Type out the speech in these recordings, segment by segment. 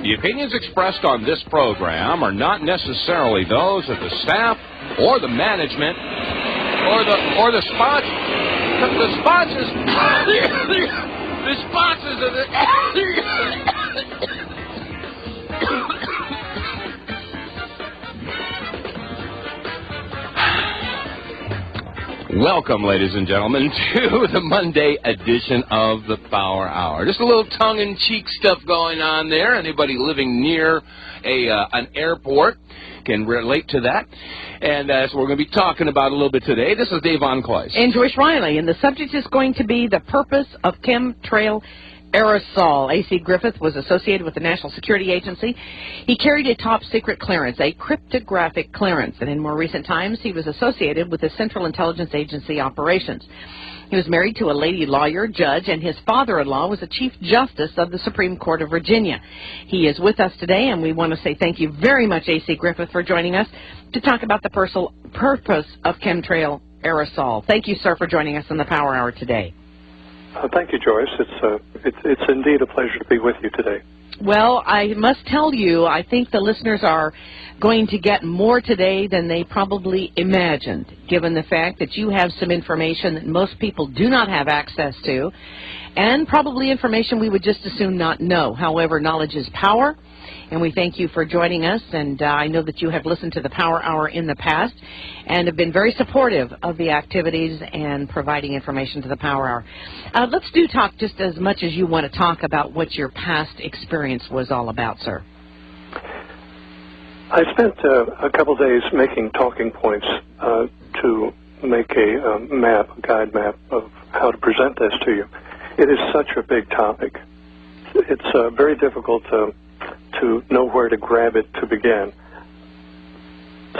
The opinions expressed on this program are not necessarily those of the staff or the management or the sponsors. The sponsors of the Welcome, ladies and gentlemen, to the Monday edition of the Power Hour. Just a little tongue-in-cheek stuff going on there. Anybody living near an airport can relate to that. And so we're going to be talking about a little bit today. This is Dave Von Cloyce. And Joyce Riley. And the subject is going to be the purpose of chemtrail aerosol. A.C. Griffith was associated with the National Security Agency. He carried a top-secret clearance, a cryptographic clearance, and in more recent times he was associated with the Central Intelligence Agency operations. He was married to a lady lawyer, judge, and his father-in-law was a Chief Justice of the Supreme Court of Virginia. He is with us today, and we want to say thank you very much, A.C. Griffith, for joining us to talk about the purpose of chemtrail aerosol. Thank you, sir, for joining us on the Power Hour today. Thank you, Joyce. It's indeed a pleasure to be with you today. Well, I must tell you, I think the listeners are going to get more today than they probably imagined, given the fact that you have some information that most people do not have access to, and probably information we would just as soon not know. However, knowledge is power, and we thank you for joining us, and I know that you have listened to the Power Hour in the past and have been very supportive of the activities and providing information to the Power Hour. Let's talk just as much as you want to talk about what your past experience was all about, sir. I spent a couple days making talking points to make a guide map of how to present this to you. It is such a big topic. It's very difficult to know where to grab it to begin.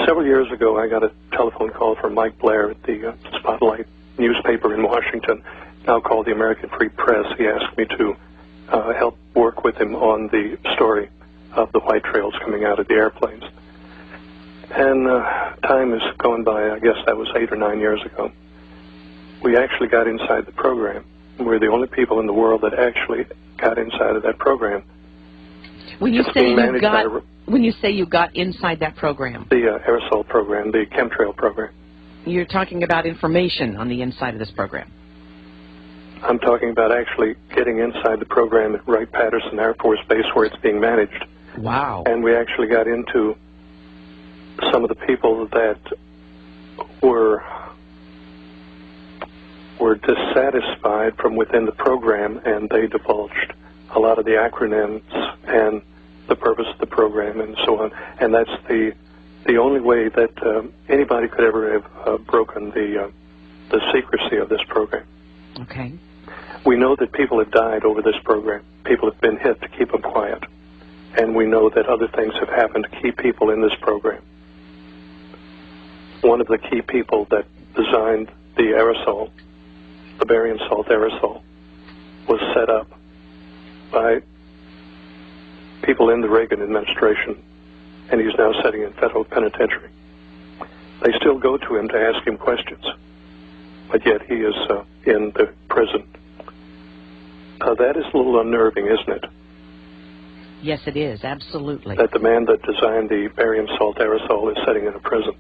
Several years ago, I got a telephone call from Mike Blair at the Spotlight newspaper in Washington, now called the American Free Press. He asked me to help work with him on the story of the white trails coming out of the airplanes. And time has gone by. I guess that was 8 or 9 years ago. We actually got inside the program. We're the only people in the world that actually got inside of that program. When you say you got inside that program, the aerosol program, the chemtrail program, you're talking about information on the inside of this program. I'm talking about actually getting inside the program at Wright-Patterson Air Force Base where it's being managed. Wow. And we actually got into some of the people that were dissatisfied from within the program, and they divulged a lot of the acronyms and the purpose of the program and so on. And that's the only way that anybody could ever have broken the secrecy of this program. Okay. We know that people have died over this program. People have been hit to keep them quiet. And we know that other things have happened to keep people in this program. One of the key people that designed the aerosol, the barium salt aerosol, was set up by people in the Reagan administration, and he's now sitting in federal penitentiary. They still go to him to ask him questions, but yet he is in the prison. That is a little unnerving, isn't it? Yes, it is, absolutely. That the man that designed the barium salt aerosol is sitting in a prison.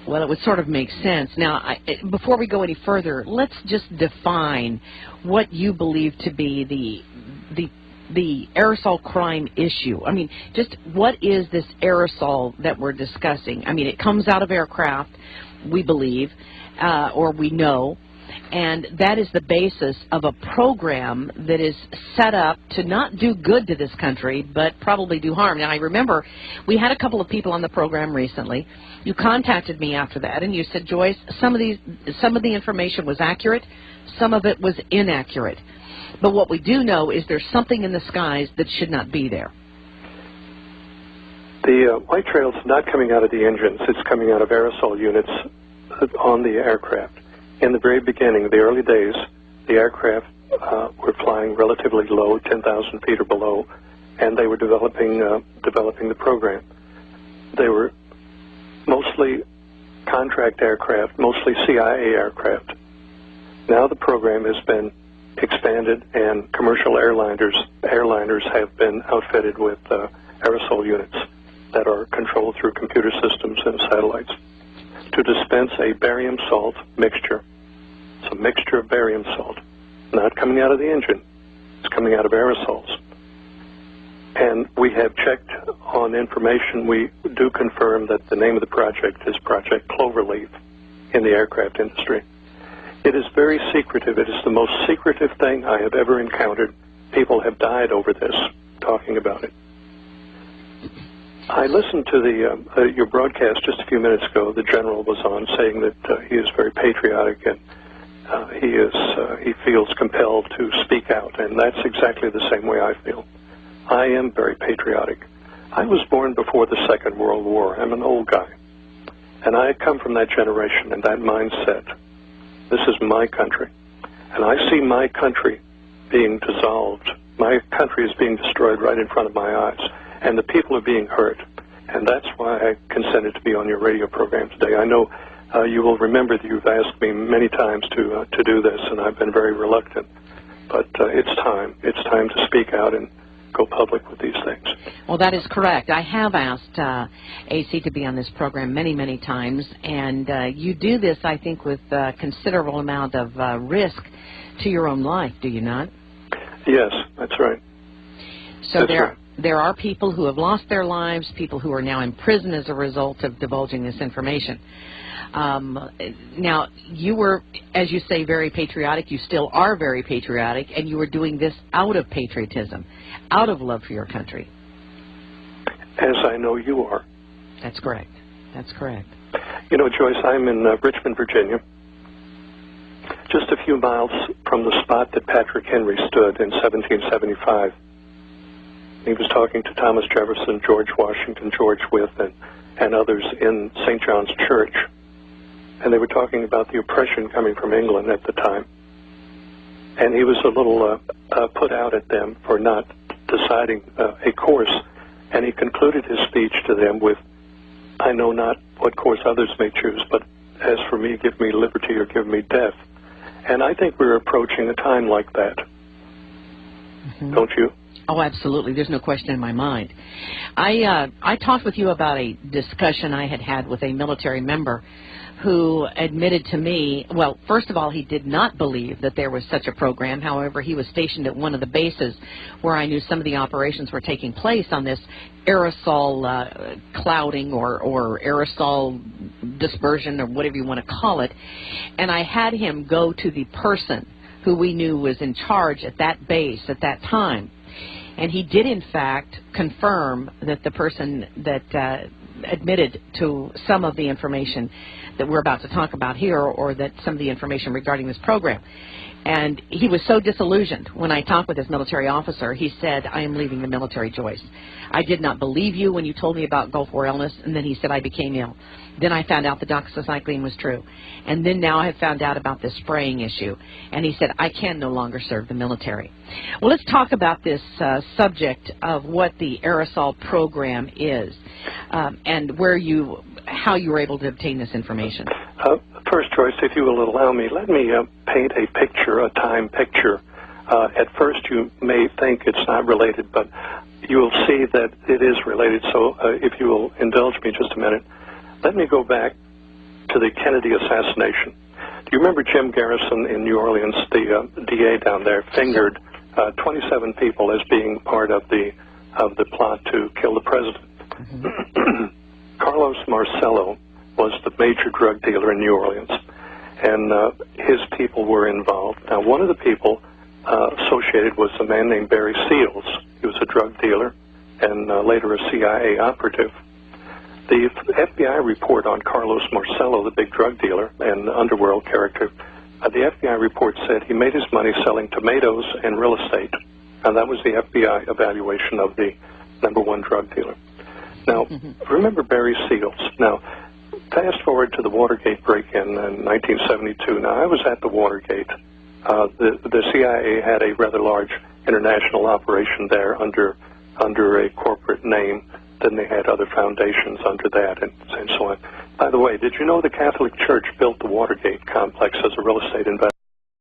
Well, it would sort of make sense. Now, before we go any further, let's just define what you believe to be the aerosol crime issue. I mean, just what is this aerosol that we're discussing? I mean, it comes out of aircraft, we believe, or we know, and that is the basis of a program that is set up to not do good to this country, but probably do harm. Now, I remember we had a couple of people on the program recently. You contacted me after that, and you said, Joyce, some of the information was accurate, some of it was inaccurate. But what we do know is there's something in the skies that should not be there. The white trail's not coming out of the engines. It's coming out of aerosol units on the aircraft. In the very beginning, the early days, the aircraft were flying relatively low, 10,000 feet or below, and they were developing the program. They were mostly contract aircraft, mostly CIA aircraft. Now the program has been expanded, and commercial airliners have been outfitted with aerosol units that are controlled through computer systems and satellites to dispense a barium salt mixture. It's a mixture of barium salt, not coming out of the engine. It's coming out of aerosols. And we have checked on information. We do confirm that the name of the project is Project Cloverleaf in the aircraft industry. It is very secretive. It is the most secretive thing I have ever encountered. People have died over this, talking about it. I listened to your broadcast just a few minutes ago. The general was on saying that he is very patriotic and he feels compelled to speak out, and that's exactly the same way I feel. I am very patriotic. I was born before the Second World War. I'm an old guy, and I come from that generation and that mindset. This is my country, and I see my country being dissolved. My country is being destroyed right in front of my eyes, and the people are being hurt, and that's why I consented to be on your radio program today. I know you will remember that you've asked me many times to do this, and I've been very reluctant, but it's time. It's time to speak out and go public with these things. Well, that is correct. I have asked AC to be on this program many, many times, and you do this, I think, with a considerable amount of risk to your own life, do you not? Yes, that's right. So there are people who have lost their lives, people who are now in prison as a result of divulging this information. Now, you were, as you say, very patriotic. You still are very patriotic, and you were doing this out of patriotism, out of love for your country. As I know you are. That's correct. That's correct. You know, Joyce, I'm in Richmond, Virginia, just a few miles from the spot that Patrick Henry stood in 1775. He was talking to Thomas Jefferson, George Washington, George Wythe, and others in St. John's Church. And they were talking about the oppression coming from England at the time. And he was a little put out at them for not deciding a course. And he concluded his speech to them with, "I know not what course others may choose, but as for me, give me liberty or give me death." And I think we're approaching a time like that. Mm-hmm. Don't you? Oh, absolutely. There's no question in my mind. I talked with you about a discussion I had with a military member who admitted to me, well, first of all, he did not believe that there was such a program. However, he was stationed at one of the bases where I knew some of the operations were taking place on this aerosol clouding or aerosol dispersion or whatever you want to call it. And I had him go to the person who we knew was in charge at that base at that time. And he did, in fact, confirm that the person that admitted to some of the information that we're about to talk about here, or that some of the information regarding this program. And he was so disillusioned when I talked with this military officer. He said, "I am leaving the military, Joyce. I did not believe you when you told me about Gulf War illness." And then he said, "I became ill. Then I found out the doxycycline was true. And then now I have found out about this spraying issue." And he said, "I can no longer serve the military." Well, let's talk about this subject of what the aerosol program is and how you were able to obtain this information. First, Joyce, if you will allow me, let me paint a picture, a time picture. At first, you may think it's not related, but you will see that it is related. So if you will indulge me just a minute, let me go back to the Kennedy assassination. Do you remember Jim Garrison in New Orleans, the DA down there, fingered 27 people as being part of the plot to kill the president? Mm-hmm. Carlos Marcello was the major drug dealer in New Orleans, and his people were involved. Now, one of the people associated was a man named Barry Seals. He was a drug dealer and later a CIA operative. The FBI report on Carlos Marcello, the big drug dealer and underworld character, the FBI report said he made his money selling tomatoes and real estate, and that was the FBI evaluation of the #1 drug dealer. Now, remember Barry Seals. Now, fast forward to the Watergate break-in in 1972. Now, I was at the Watergate. The CIA had a rather large international operation there under a corporate name. Then they had other foundations under that and so on. By the way, did you know the Catholic Church built the Watergate complex as a real estate investment?